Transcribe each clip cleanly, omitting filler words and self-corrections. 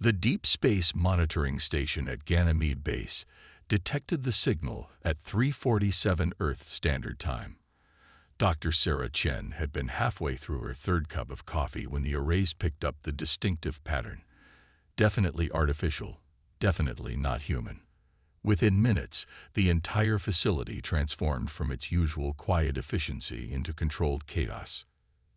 The Deep Space Monitoring Station at Ganymede Base detected the signal at 3:47 Earth Standard Time. Dr. Sarah Chen had been halfway through her third cup of coffee when the arrays picked up the distinctive pattern. Definitely artificial, definitely not human. Within minutes, the entire facility transformed from its usual quiet efficiency into controlled chaos.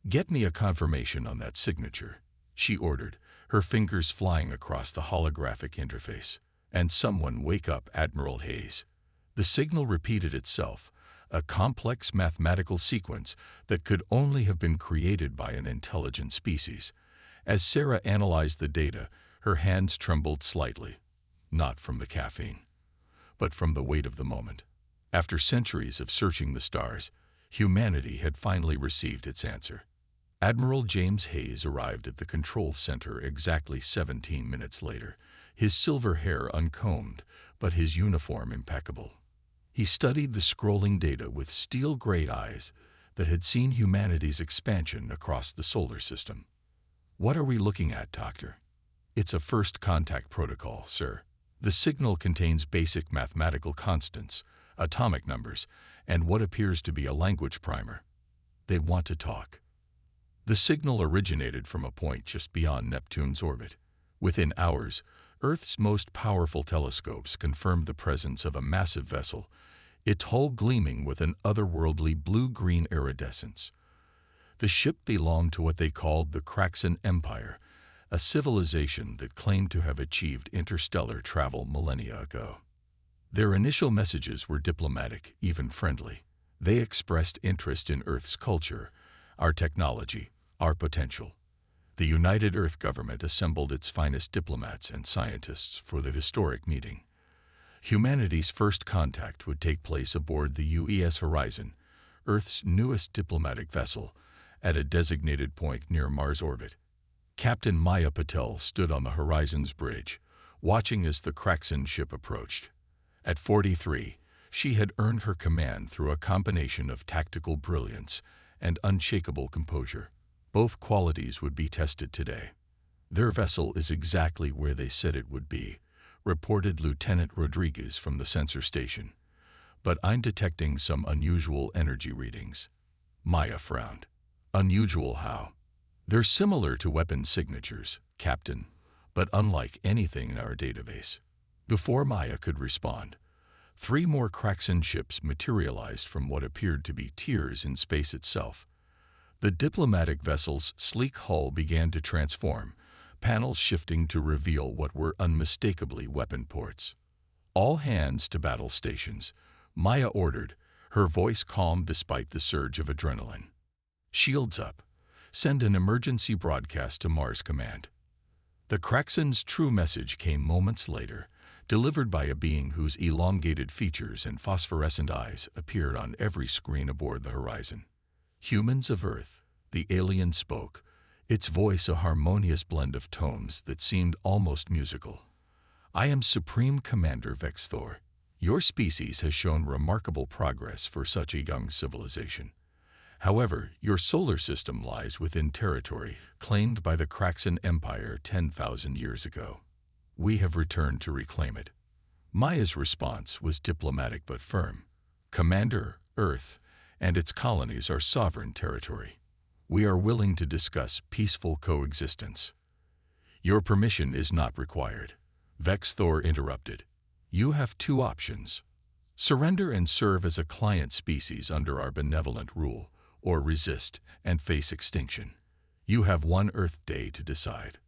"Get me a confirmation on that signature," she ordered, her fingers flying across the holographic interface. "And someone wake up Admiral Hayes." The signal repeated itself, a complex mathematical sequence that could only have been created by an intelligent species. As Sarah analyzed the data, her hands trembled slightly, not from the caffeine, but from the weight of the moment. After centuries of searching the stars, humanity had finally received its answer. Admiral James Hayes arrived at the control center exactly 17 minutes later, his silver hair uncombed, but his uniform impeccable. He studied the scrolling data with steel-gray eyes that had seen humanity's expansion across the solar system. "What are we looking at, Doctor?" "It's a first contact protocol, sir. The signal contains basic mathematical constants, atomic numbers, and what appears to be a language primer. They want to talk." The signal originated from a point just beyond Neptune's orbit. Within hours, Earth's most powerful telescopes confirmed the presence of a massive vessel, its hull gleaming with an otherworldly blue-green iridescence. The ship belonged to what they called the Kraxan Empire, a civilization that claimed to have achieved interstellar travel millennia ago. Their initial messages were diplomatic, even friendly. They expressed interest in Earth's culture, our technology, our potential. The United Earth government assembled its finest diplomats and scientists for the historic meeting. Humanity's first contact would take place aboard the UES Horizon, Earth's newest diplomatic vessel, at a designated point near Mars' orbit. Captain Maya Patel stood on the Horizon's bridge, watching as the Kraxan ship approached. At 43, she had earned her command through a combination of tactical brilliance and unshakable composure. Both qualities would be tested today. "Their vessel is exactly where they said it would be," reported Lieutenant Rodriguez from the sensor station. "But I'm detecting some unusual energy readings." Maya frowned. "Unusual how?" "They're similar to weapon signatures, Captain, but unlike anything in our database." Before Maya could respond, 3 more Kraxan ships materialized from what appeared to be tiers in space itself. The diplomatic vessel's sleek hull began to transform, panels shifting to reveal what were unmistakably weapon ports. "All hands to battle stations," Maya ordered, her voice calm despite the surge of adrenaline. "Shields up. Send an emergency broadcast to Mars Command." The Kraxan's true message came moments later, delivered by a being whose elongated features and phosphorescent eyes appeared on every screen aboard the Horizon. "Humans of Earth," the alien spoke, its voice a harmonious blend of tones that seemed almost musical. "I am Supreme Commander Vexthor. Your species has shown remarkable progress for such a young civilization. However, your solar system lies within territory claimed by the Kraxan Empire 10,000 years ago. We have returned to reclaim it." Maya's response was diplomatic but firm. "Commander, Earth and its colonies are sovereign territory. We are willing to discuss peaceful coexistence." "Your permission is not required," Vexthor interrupted. "You have 2 options. Surrender and serve as a client species under our benevolent rule, or resist and face extinction. You have 1 Earth day to decide."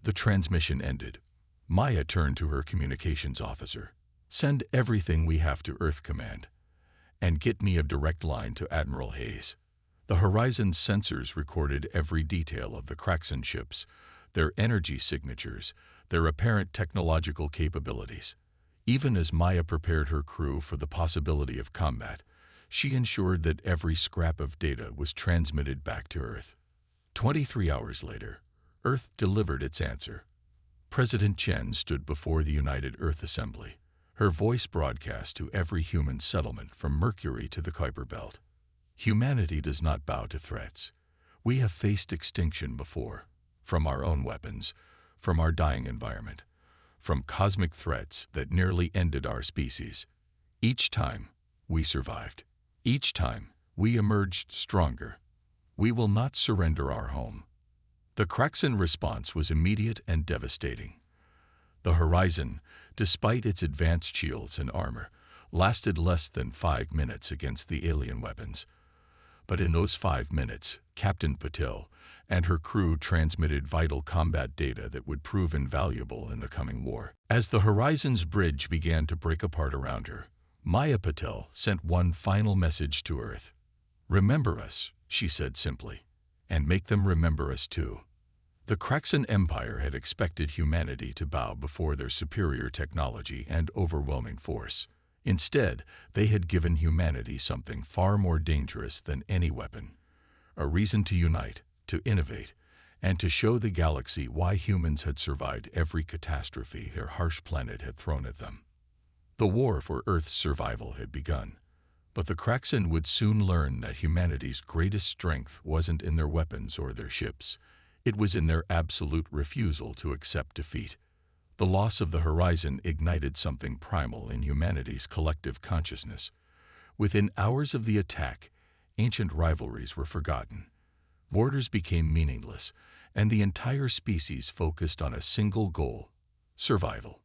The transmission ended. Maya turned to her communications officer. "Send everything we have to Earth Command, and get me a direct line to Admiral Hayes." The Horizon's sensors recorded every detail of the Kraxan ships, their energy signatures, their apparent technological capabilities. Even as Maya prepared her crew for the possibility of combat, she ensured that every scrap of data was transmitted back to Earth. 23 hours later, Earth delivered its answer. President Chen stood before the United Earth Assembly, her voice broadcast to every human settlement from Mercury to the Kuiper Belt. "Humanity does not bow to threats. We have faced extinction before, from our own weapons, from our dying environment, from cosmic threats that nearly ended our species. Each time, we survived. Each time, we emerged stronger. We will not surrender our home. The Kraxan response was immediate and devastating. The Horizon, despite its advanced shields and armor, lasted less than 5 minutes against the alien weapons. But in those 5 minutes, Captain Patil and her crew transmitted vital combat data that would prove invaluable in the coming war. As the Horizon's bridge began to break apart around her, Maya Patil sent one final message to Earth. "Remember us," she said simply, "and make them remember us too." The Kraxan Empire had expected humanity to bow before their superior technology and overwhelming force. Instead, they had given humanity something far more dangerous than any weapon: a reason to unite, to innovate, and to show the galaxy why humans had survived every catastrophe their harsh planet had thrown at them. The war for Earth's survival had begun, but the Kraxan would soon learn that humanity's greatest strength wasn't in their weapons or their ships. It was in their absolute refusal to accept defeat. The loss of the Horizon ignited something primal in humanity's collective consciousness. Within hours of the attack, ancient rivalries were forgotten. Borders became meaningless, and the entire species focused on a single goal: survival.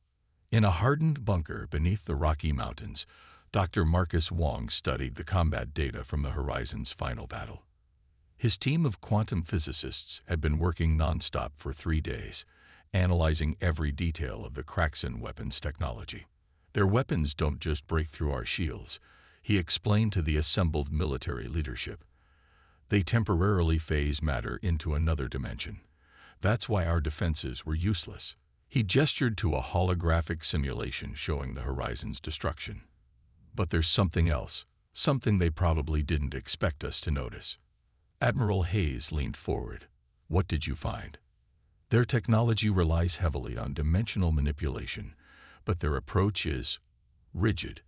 In a hardened bunker beneath the Rocky Mountains, Dr. Marcus Wong studied the combat data from the Horizon's final battle. His team of quantum physicists had been working nonstop for 3 days, analyzing every detail of the Kraxan weapons technology. "Their weapons don't just break through our shields," he explained to the assembled military leadership. "They temporarily phase matter into another dimension. That's why our defenses were useless." He gestured to a holographic simulation showing the Horizon's destruction. "But there's something else, something they probably didn't expect us to notice." Admiral Hayes leaned forward. "What did you find?" "Their technology relies heavily on dimensional manipulation, but their approach is rigid.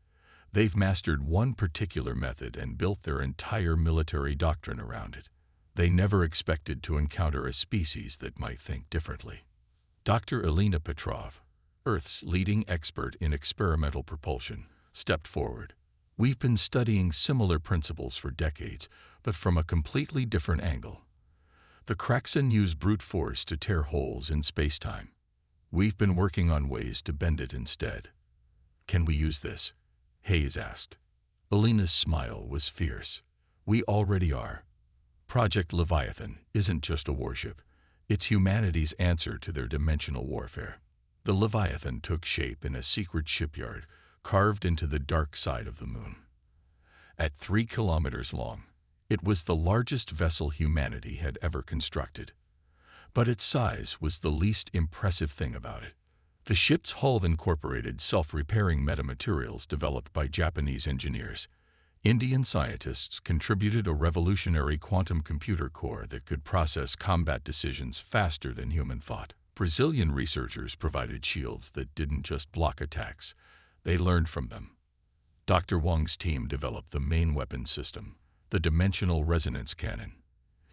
They've mastered one particular method and built their entire military doctrine around it. They never expected to encounter a species that might think differently." Dr. Elena Petrov, Earth's leading expert in experimental propulsion, stepped forward. "We've been studying similar principles for decades, but from a completely different angle. The Kraxan use brute force to tear holes in space-time. We've been working on ways to bend it instead." "Can we use this?" Hayes asked. Elena's smile was fierce. "We already are. Project Leviathan isn't just a warship. It's humanity's answer to their dimensional warfare." The Leviathan took shape in a secret shipyard carved into the dark side of the moon. At 3 kilometers long, it was the largest vessel humanity had ever constructed. But its size was the least impressive thing about it. The ship's hull incorporated self-repairing metamaterials developed by Japanese engineers. Indian scientists contributed a revolutionary quantum computer core that could process combat decisions faster than human thought. Brazilian researchers provided shields that didn't just block attacks, they learned from them. Dr. Wong's team developed the main weapon system, the dimensional resonance cannon.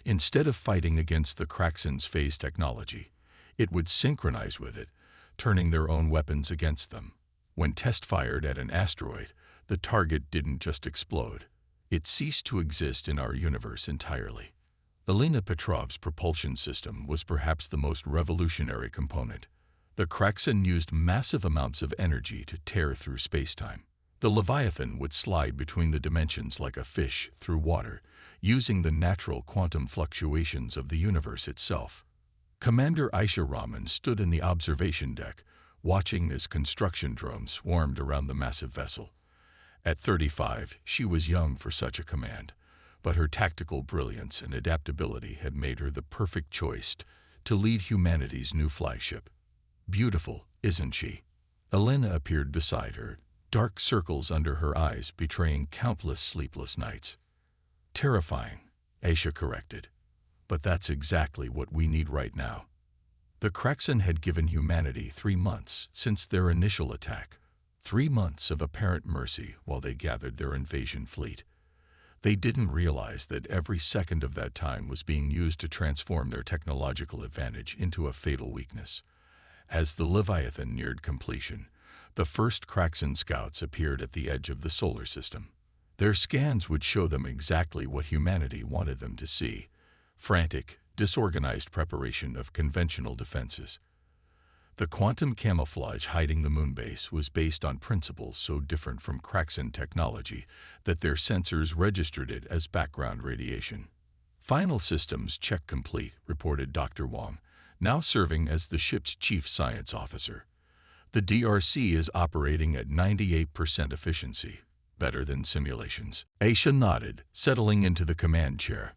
Instead of fighting against the Kraxan's phase technology, it would synchronize with it, turning their own weapons against them. When test-fired at an asteroid, the target didn't just explode. It ceased to exist in our universe entirely. Elena Petrov's propulsion system was perhaps the most revolutionary component. The Kraxan used massive amounts of energy to tear through space-time. The Leviathan would slide between the dimensions like a fish through water, using the natural quantum fluctuations of the universe itself. Commander Aisha Rahman stood in the observation deck, watching as construction drones swarmed around the massive vessel. At 35, she was young for such a command, but her tactical brilliance and adaptability had made her the perfect choice to lead humanity's new flagship. "Beautiful, isn't she?" Elena appeared beside her, dark circles under her eyes betraying countless sleepless nights. "Terrifying," Aisha corrected. "But that's exactly what we need right now." The Kraxan had given humanity 3 months since their initial attack. 3 months of apparent mercy while they gathered their invasion fleet. They didn't realize that every second of that time was being used to transform their technological advantage into a fatal weakness. As the Leviathan neared completion, the first Kraxan scouts appeared at the edge of the solar system. Their scans would show them exactly what humanity wanted them to see: frantic, disorganized preparation of conventional defenses. The quantum camouflage hiding the moonbase was based on principles so different from Kraxan technology that their sensors registered it as background radiation. "Final systems check complete," reported Dr. Wong, now serving as the ship's chief science officer. "The DRC is operating at 98% efficiency, better than simulations." Aisha nodded, settling into the command chair.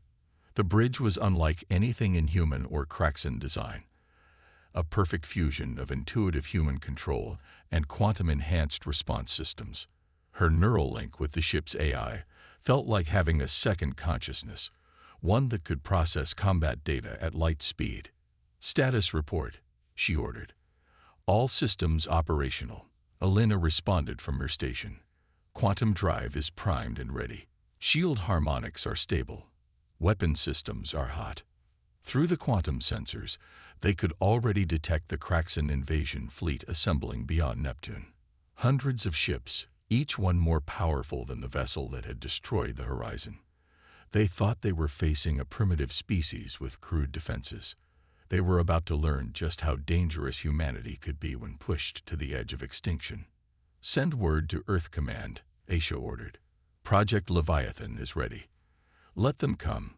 The bridge was unlike anything in human or Kraxan design. A perfect fusion of intuitive human control and quantum-enhanced response systems. Her neural link with the ship's AI felt like having a second consciousness, one that could process combat data at light speed. "Status report," she ordered. "All systems operational." Elena responded from her station. "Quantum drive is primed and ready. Shield harmonics are stable. Weapon systems are hot." Through the quantum sensors, they could already detect the Kraxan invasion fleet assembling beyond Neptune. Hundreds of ships, each one more powerful than the vessel that had destroyed the horizon. They thought they were facing a primitive species with crude defenses. They were about to learn just how dangerous humanity could be when pushed to the edge of extinction. "Send word to Earth Command," Aisha ordered. "Project Leviathan is ready. Let them come."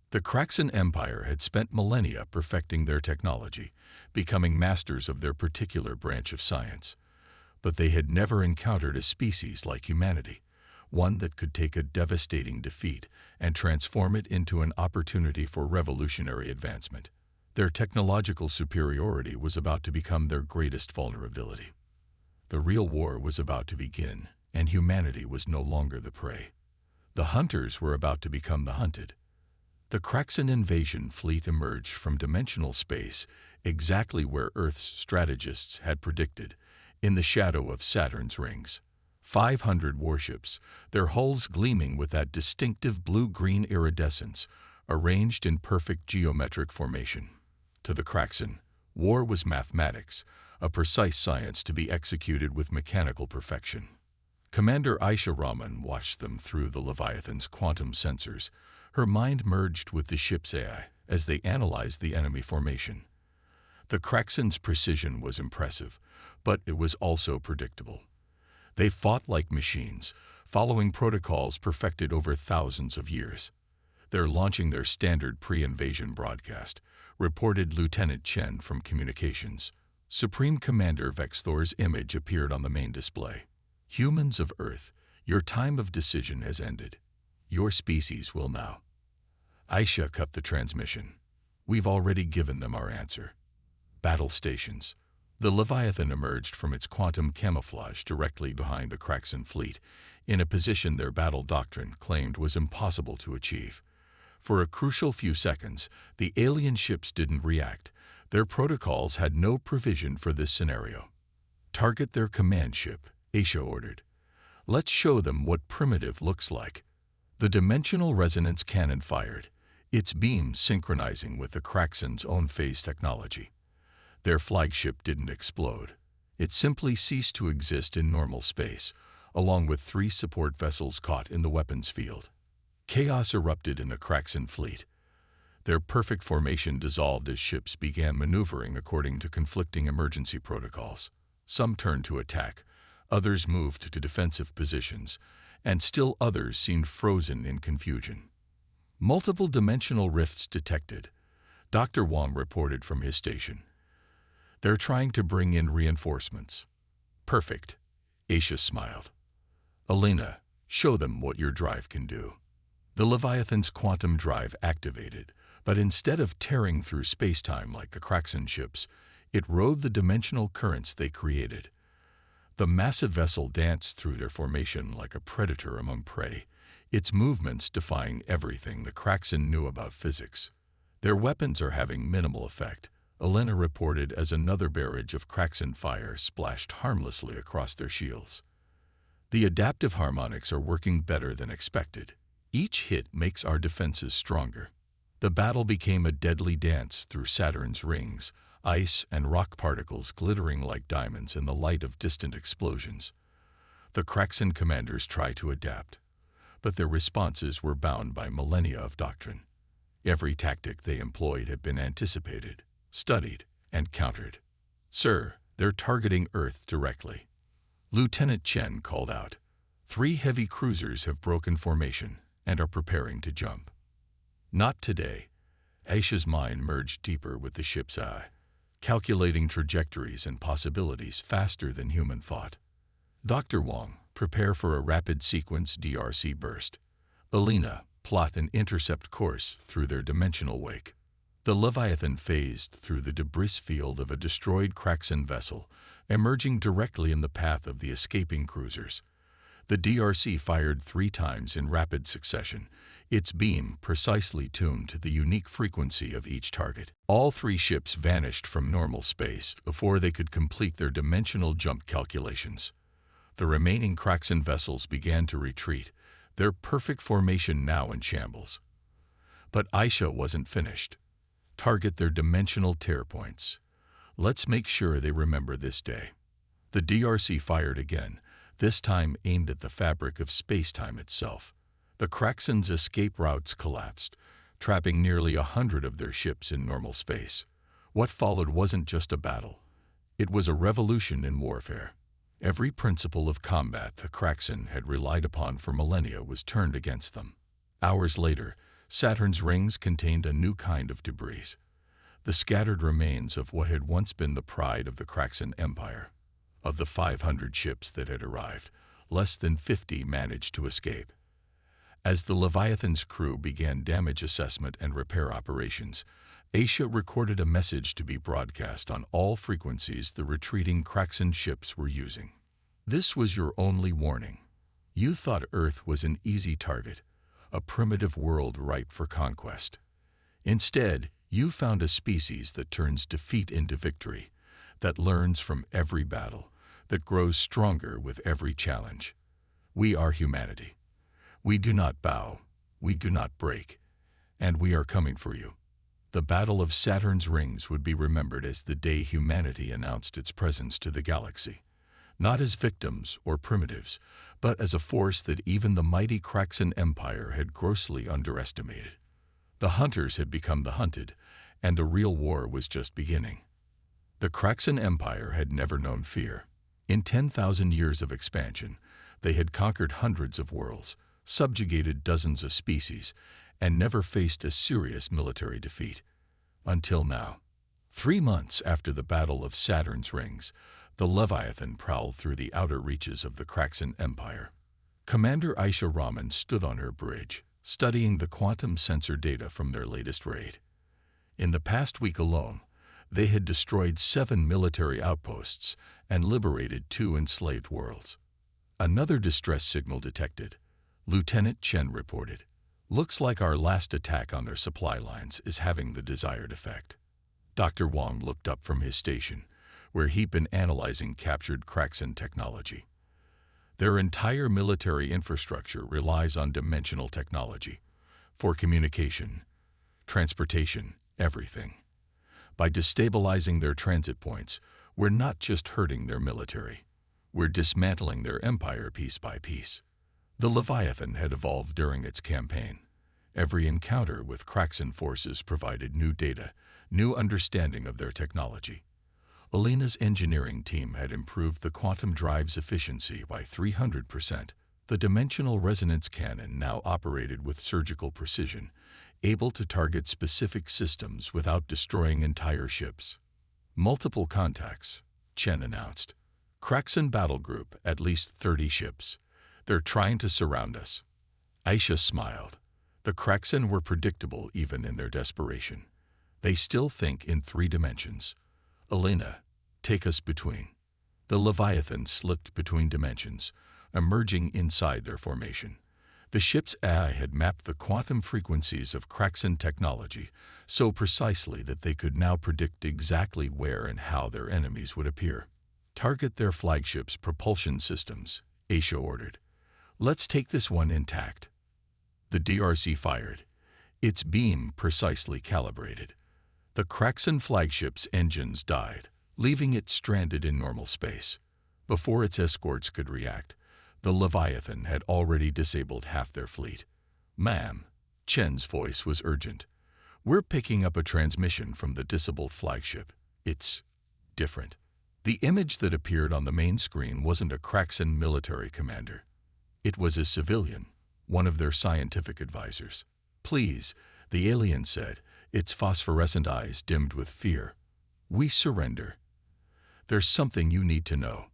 The Kraxan Empire had spent millennia perfecting their technology, becoming masters of their particular branch of science. But they had never encountered a species like humanity, one that could take a devastating defeat and transform it into an opportunity for revolutionary advancement. Their technological superiority was about to become their greatest vulnerability. The real war was about to begin, and humanity was no longer the prey. The hunters were about to become the hunted. The Kraxan invasion fleet emerged from dimensional space, exactly where Earth's strategists had predicted, in the shadow of Saturn's rings. 500 warships, their hulls gleaming with that distinctive blue-green iridescence, arranged in perfect geometric formation. To the Kraxan, war was mathematics, a precise science to be executed with mechanical perfection. Commander Aisha Rahman watched them through the Leviathan's quantum sensors. Her mind merged with the ship's AI as they analyzed the enemy formation. The Kraxan's precision was impressive, but it was also predictable. They fought like machines, following protocols perfected over thousands of years. "They're launching their standard pre-invasion broadcast," reported Lieutenant Chen from Communications. Supreme Commander Vexthor's image appeared on the main display. "Humans of Earth, your time of decision has ended. Your species will now." Aisha cut the transmission. "We've already given them our answer." Battle stations. The Leviathan emerged from its quantum camouflage directly behind the Kraxan fleet, in a position their battle doctrine claimed was impossible to achieve. For a crucial few seconds, the alien ships didn't react. Their protocols had no provision for this scenario. "Target their command ship," Aisha ordered. "Let's show them what primitive looks like." The dimensional resonance cannon fired, its beams synchronizing with the Kraxan's own phase technology. Their flagship didn't explode. It simply ceased to exist in normal space, along with 3 support vessels caught in the weapons field. Chaos erupted in the Kraxan fleet. Their perfect formation dissolved as ships began maneuvering according to conflicting emergency protocols. Some turned to attack, others moved to defensive positions, and still others seemed frozen in confusion. "Multiple dimensional rifts detected," Dr. Wong reported from his station. "They're trying to bring in reinforcements." "Perfect," Aisha smiled. "Elena, show them what your drive can do." The Leviathan's quantum drive activated, but instead of tearing through space-time like the Kraxan ships, it rode the dimensional currents they created. The massive vessel danced through their formation like a predator among prey, its movements defying everything the Kraxan knew about physics. "Their weapons are having minimal effect," Elena reported as another barrage of Kraxan fire splashed harmlessly across their shields. "The adaptive harmonics are working better than expected. Each hit makes our defenses stronger." The battle became a deadly dance through Saturn's rings, ice and rock particles glittering like diamonds in the light of distant explosions. The Kraxan commanders tried to adapt, but their responses were bound by millennia of doctrine. Every tactic they employed had been anticipated, studied, and countered. "Sir, they're targeting Earth directly," Lieutenant Chen called out. "3 heavy cruisers have broken formation and are preparing to jump." "Not today." Aisha's mind merged deeper with the ship's eye, calculating trajectories and possibilities faster than human thought. "Dr. Wong, prepare for a rapid sequence DRC burst. Alina, plot an intercept course through their dimensional wake." The Leviathan phased through the debris field of a destroyed Kraxan vessel, emerging directly in the path of the escaping cruisers. The DRC fired 3 times in rapid succession, its beam precisely tuned to the unique frequency of each target. All 3 ships vanished from normal space before they could complete their dimensional jump calculations. The remaining Kraxan vessels began to retreat, their perfect formation now in shambles. But Aisha wasn't finished. "Target their dimensional tear points. Let's make sure they remember this day." The DRC fired again, this time aimed at the fabric of space-time itself. The Kraxans' escape routes collapsed, trapping nearly 100 of their ships in normal space. What followed wasn't just a battle. It was a revolution in warfare. Every principle of combat the Kraxan had relied upon for millennia was turned against them. Hours later, Saturn's rings contained a new kind of debris, the scattered remains of what had once been the pride of the Kraxan Empire. Of the 500 ships that had arrived, less than 50 managed to escape. As the Leviathan's crew began damage assessment and repair operations, Aisha recorded a message to be broadcast on all frequencies the retreating Kraxan ships were using. "This was your only warning. You thought Earth was an easy target, a primitive world ripe for conquest. Instead, you found a species that turns defeat into victory, that learns from every battle, that grows stronger with every challenge. We are humanity. We do not bow, we do not break, and we are coming for you." The Battle of Saturn's Rings would be remembered as the day humanity announced its presence to the galaxy, not as victims or primitives, but as a force that even the mighty Kraxan Empire had grossly underestimated. The hunters had become the hunted, and the real war was just beginning. The Kraxan Empire had never known fear. In 10,000 years of expansion, they had conquered hundreds of worlds, subjugated dozens of species, and never faced a serious military defeat. Until now. 3 months after the Battle of Saturn's Rings, the Leviathan prowled through the outer reaches of the Kraxan Empire. Commander Aisha Rahman stood on her bridge, studying the quantum sensor data from their latest raid. In the past week alone, they had destroyed 7 military outposts and liberated 2 enslaved worlds. Another distress signal detected, Lieutenant Chen reported. "Looks like our last attack on their supply lines is having the desired effect." Dr. Wong looked up from his station, where he'd been analyzing captured Kraxan technology. Their entire military infrastructure relies on dimensional technology for communication, transportation, everything. By destabilizing their transit points, we're not just hurting their military. We're dismantling their empire piece by piece. The Leviathan had evolved during its campaign. Every encounter with Kraxan forces provided new data, new understanding of their technology. Alina's engineering team had improved the quantum drive's efficiency by 300%. The dimensional resonance cannon now operated with surgical precision, able to target specific systems without destroying entire ships. "Multiple contacts," Chen announced. "Kraxan battle group, at least 30 ships. They're trying to surround us." Aisha smiled. The Kraxan were predictable even in their desperation. They still think in 3 dimensions. "Alina, take us between." The Leviathan slipped between dimensions, emerging inside their formation. The ship's AI had mapped the quantum frequencies of Kraxan technology so precisely that they could now predict exactly where and how their enemies would appear. "Target their flagship's propulsion systems," Aisha ordered. "Let's take this one intact." The DRC fired, its beam precisely calibrated. The Kraxan flagship's engines died, leaving it stranded in normal space. Before its escorts could react, the Leviathan had already disabled half their fleet. "Ma'am," Chen's voice was urgent. "We're picking up a transmission from the disabled flagship. It's different." The image that appeared on the main screen wasn't a Kraxan military commander. It was a civilian, one of their scientific advisors. "Please," the alien said, its phosphorescent eyes dimmed with fear. "We surrender. There's something you need to know."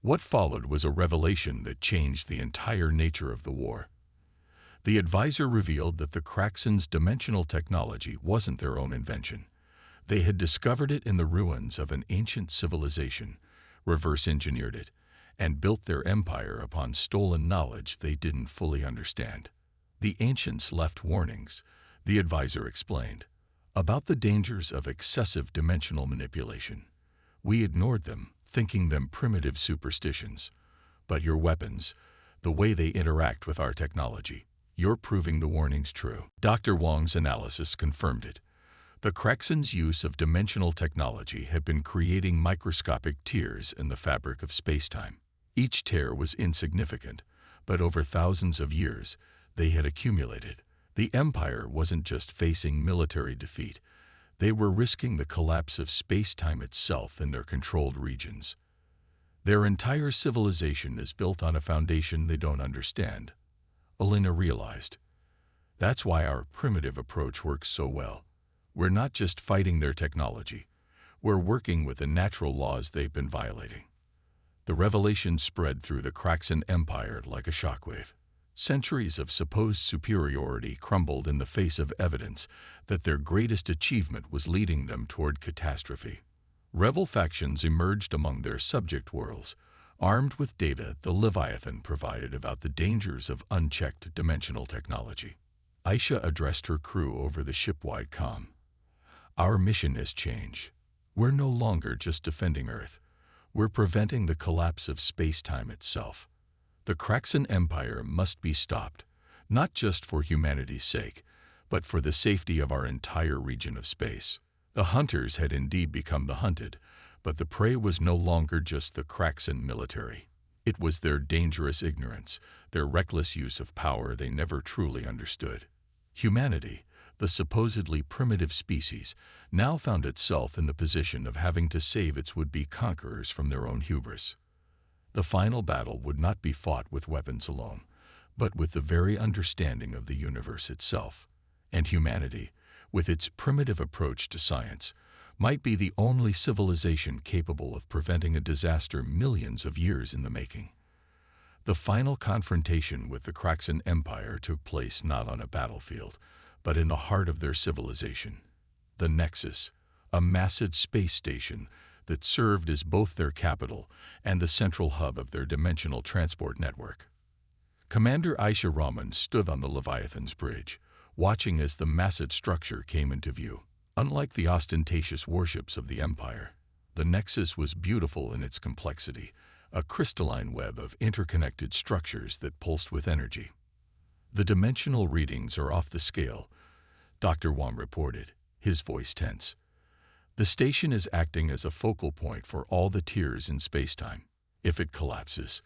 What followed was a revelation that changed the entire nature of the war. The advisor revealed that the Kraxans' dimensional technology wasn't their own invention. They had discovered it in the ruins of an ancient civilization, reverse-engineered it, and built their empire upon stolen knowledge they didn't fully understand. "The ancients left warnings," the advisor explained, "about the dangers of excessive dimensional manipulation. We ignored them, thinking them primitive superstitions. But your weapons, the way they interact with our technology, you're proving the warnings true." Dr. Wong's analysis confirmed it. The Kraxans' use of dimensional technology had been creating microscopic tears in the fabric of spacetime. Each tear was insignificant, but over thousands of years, they had accumulated. The Empire wasn't just facing military defeat. They were risking the collapse of spacetime itself in their controlled regions. Their entire civilization is built on a foundation they don't understand, Alina realized. That's why our primitive approach works so well. We're not just fighting their technology. We're working with the natural laws they've been violating. The revelation spread through the Kraxan Empire like a shockwave. Centuries of supposed superiority crumbled in the face of evidence that their greatest achievement was leading them toward catastrophe. Rebel factions emerged among their subject worlds, armed with data the Leviathan provided about the dangers of unchecked dimensional technology. Aisha addressed her crew over the ship-wide comm. "Our mission has changed. We're no longer just defending Earth. We're preventing the collapse of space-time itself. The Kraxan Empire must be stopped, not just for humanity's sake, but for the safety of our entire region of space." The hunters had indeed become the hunted, but the prey was no longer just the Kraxan military. It was their dangerous ignorance, their reckless use of power they never truly understood. Humanity, the supposedly primitive species, now found itself in the position of having to save its would-be conquerors from their own hubris. The final battle would not be fought with weapons alone, but with the very understanding of the universe itself. And humanity, with its primitive approach to science, might be the only civilization capable of preventing a disaster millions of years in the making. The final confrontation with the Kraxan Empire took place not on a battlefield, but in the heart of their civilization. The Nexus, a massive space station that served as both their capital and the central hub of their dimensional transport network. Commander Aisha Rahman stood on the Leviathan's bridge, watching as the massive structure came into view. Unlike the ostentatious warships of the Empire, the Nexus was beautiful in its complexity, a crystalline web of interconnected structures that pulsed with energy. "The dimensional readings are off the scale," Dr. Wong reported, his voice tense. "The station is acting as a focal point for all the tiers in spacetime. If it collapses,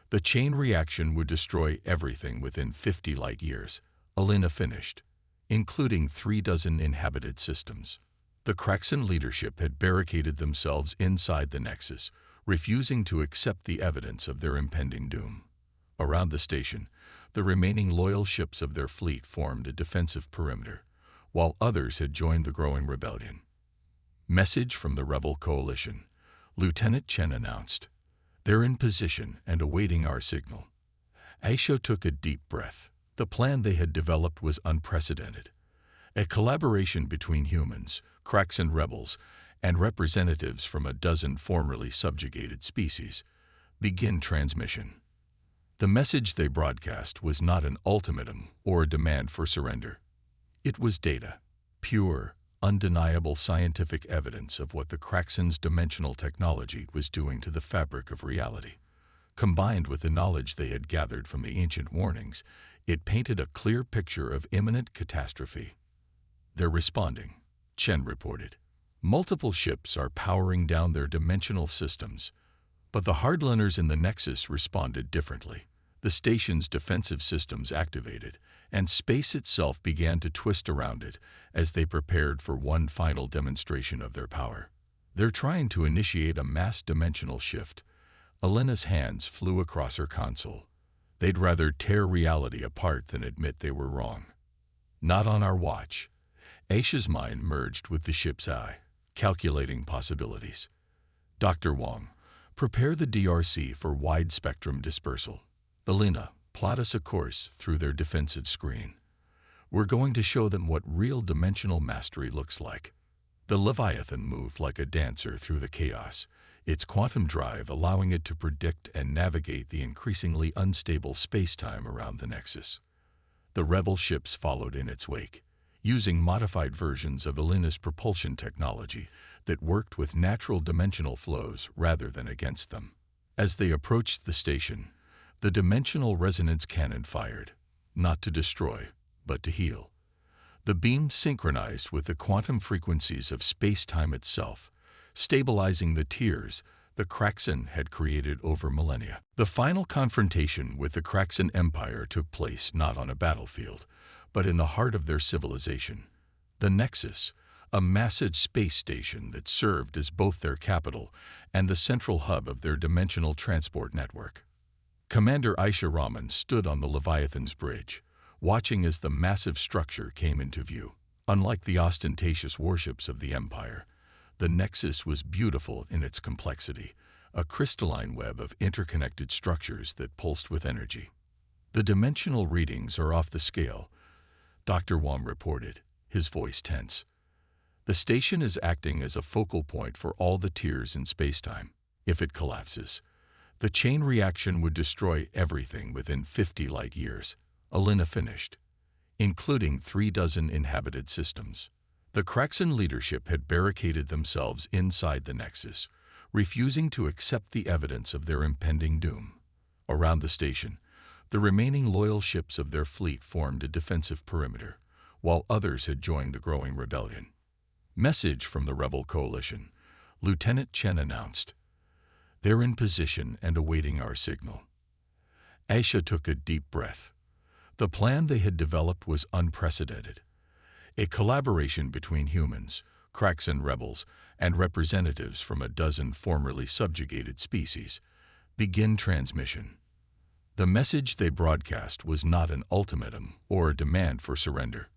the chain reaction would destroy everything within 50 light years," Alina finished, "including 36 inhabited systems." The Kraxan leadership had barricaded themselves inside the Nexus, refusing to accept the evidence of their impending doom. Around the station, the remaining loyal ships of their fleet formed a defensive perimeter, while others had joined the growing rebellion. "Message from the rebel coalition," Lieutenant Chen announced. "They're in position and awaiting our signal." Aisha took a deep breath. The plan they had developed was unprecedented. A collaboration between humans, Kraxan rebels, and representatives from a dozen formerly subjugated species. Begin transmission. The message they broadcast was not an ultimatum or a demand for surrender. It was data, pure, undeniable scientific evidence of what the Kraxans' dimensional technology was doing to the fabric of reality. Combined with the knowledge they had gathered from the ancient warnings, it painted a clear picture of imminent catastrophe. "They're responding," Chen reported. Multiple ships are powering down their dimensional systems, but the hardliners in the Nexus responded differently. The station's defensive systems activated, and space itself began to twist around it as they prepared for one final demonstration of their power. They're trying to initiate a mass dimensional shift. Elena's hands flew across her console. They'd rather tear reality apart than admit they were wrong. Not on our watch. Aisha's mind merged with the ship's eye, calculating possibilities. Dr. Wong, prepare the DRC for wide-spectrum dispersal. Elena, plot us a course through their defensive screen. We're going to show them what real dimensional mastery looks like. The Leviathan moved like a dancer through the chaos, its quantum drive allowing it to predict and navigate the increasingly unstable space-time around the Nexus. The rebel ships followed in its wake, using modified versions of Elena's propulsion technology that worked with natural dimensional flows rather than against them. As they approached the station, the dimensional resonance cannon fired, not to destroy, but to heal. The beam synchronized with the quantum frequencies of space-time itself, stabilizing the tiers the Kraxan had created over millennia. The final confrontation with the Kraxan Empire took place not on a battlefield, but in the heart of their civilization. The Nexus, a massive space station that served as both their capital and the central hub of their dimensional transport network. Commander Aisha Rahman stood on the Leviathan's bridge, watching as the massive structure came into view. Unlike the ostentatious warships of the Empire, the Nexus was beautiful in its complexity, a crystalline web of interconnected structures that pulsed with energy. The dimensional readings are off the scale, Dr. Wong reported, his voice tense. The station is acting as a focal point for all the tiers in spacetime. If it collapses, the chain reaction would destroy everything within 50 light years. Elena finished, including 36 inhabited systems. The Kraxan leadership had barricaded themselves inside the Nexus, refusing to accept the evidence of their impending doom. Around the station, the remaining loyal ships of their fleet formed a defensive perimeter, while others had joined the growing rebellion. Message from the rebel coalition, Lieutenant Chen announced. They're in position and awaiting our signal. Aisha took a deep breath. The plan they had developed was unprecedented. A collaboration between humans, Kraxan rebels, and representatives from a dozen formerly subjugated species. Begin transmission. The message they broadcast was not an ultimatum or a demand for surrender.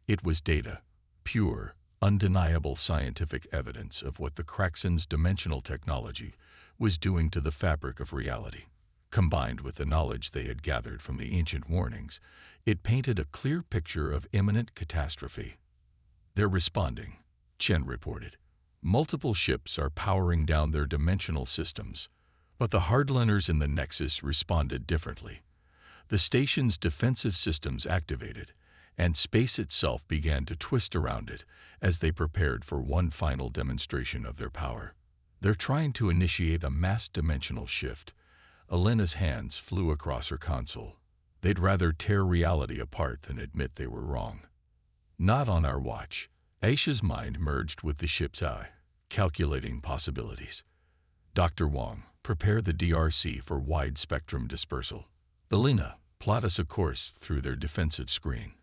It was data, pure, undeniable scientific evidence of what the Kraxan's dimensional technology was doing to the fabric of reality. Combined with the knowledge they had gathered from the ancient warnings, it painted a clear picture of imminent catastrophe. They're responding, Chen reported. Multiple ships are powering down their dimensional systems, but the hardliners in the Nexus responded differently. The station's defensive systems activated, and space itself began to twist around it as they prepared for one final demonstration of their power. They're trying to initiate a mass dimensional shift. Elena's hands flew across her console. They'd rather tear reality apart than admit they were wrong. Not on our watch. Aisha's mind merged with the ship's eye, calculating possibilities. Dr. Wong, prepare the DRC for wide-spectrum dispersal. Elena, plot us a course through their defensive screen.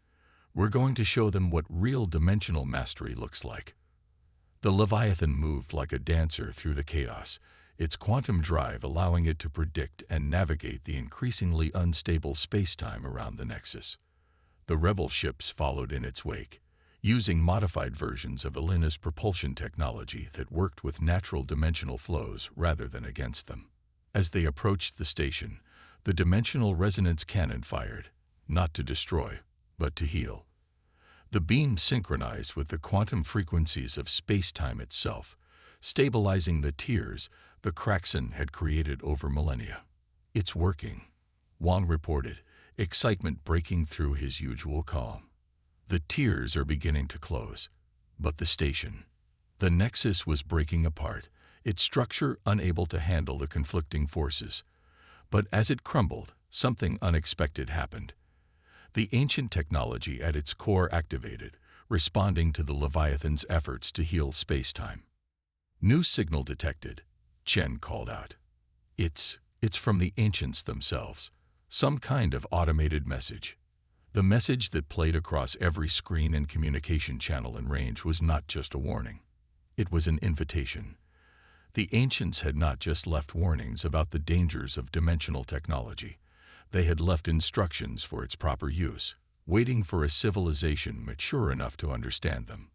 We're going to show them what real dimensional mastery looks like. The Leviathan moved like a dancer through the chaos, its quantum drive allowing it to predict and navigate the increasingly unstable space-time around the Nexus. The rebel ships followed in its wake, using modified versions of Elena's propulsion technology that worked with natural dimensional flows rather than against them. As they approached the station, the dimensional resonance cannon fired, not to destroy, but to heal. The beam synchronized with the quantum frequencies of space-time itself, stabilizing the tiers the Kraxan had created over millennia. It's working, Wong reported, excitement breaking through his usual calm. The tiers are beginning to close, but the station, the Nexus, was breaking apart, its structure unable to handle the conflicting forces. But as it crumbled, something unexpected happened. The ancient technology at its core activated, responding to the Leviathan's efforts to heal space-time. "New signal detected," Chen called out. It's from the ancients themselves, some kind of automated message." The message that played across every screen and communication channel in range was not just a warning. It was an invitation. The ancients had not just left warnings about the dangers of dimensional technology. They had left instructions for its proper use, waiting for a civilization mature enough to understand them.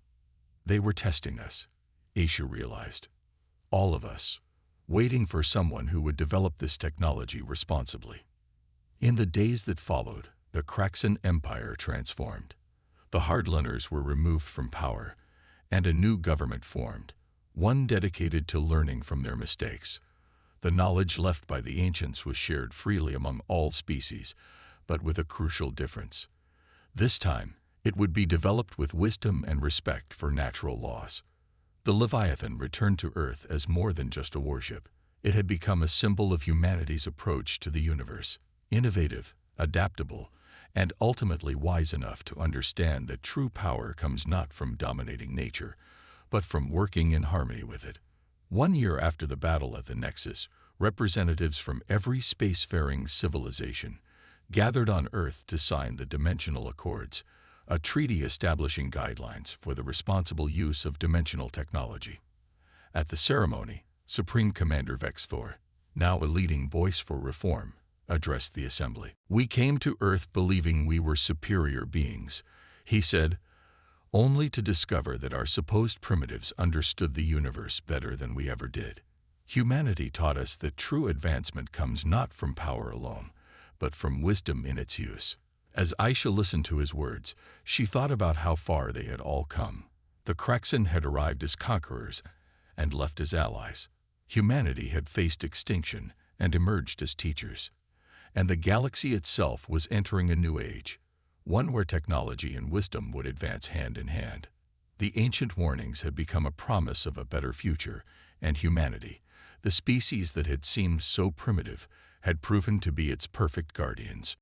They were testing us, Aisha realized. All of us, waiting for someone who would develop this technology responsibly. In the days that followed, the Kraxan Empire transformed. The hardliners were removed from power, and a new government formed, one dedicated to learning from their mistakes. The knowledge left by the ancients was shared freely among all species, but with a crucial difference. This time, it would be developed with wisdom and respect for natural laws. The Leviathan returned to Earth as more than just a warship. It had become a symbol of humanity's approach to the universe, innovative, adaptable, and ultimately wise enough to understand that true power comes not from dominating nature, but from working in harmony with it. 1 year after the battle at the Nexus, representatives from every spacefaring civilization gathered on Earth to sign the Dimensional Accords, a treaty establishing guidelines for the responsible use of dimensional technology. At the ceremony, Supreme Commander Vexthor, now a leading voice for reform, addressed the assembly. "We came to Earth believing we were superior beings," he said, "only to discover that our supposed primitives understood the universe better than we ever did. Humanity taught us that true advancement comes not from power alone, but from wisdom in its use." As Aisha listened to his words, she thought about how far they had all come. The Kraxan had arrived as conquerors and left as allies. Humanity had faced extinction and emerged as teachers. And the galaxy itself was entering a new age, one where technology and wisdom would advance hand in hand. The ancient warnings had become a promise of a better future, and humanity, the species that had seemed so primitive, had proven to be its perfect guardians.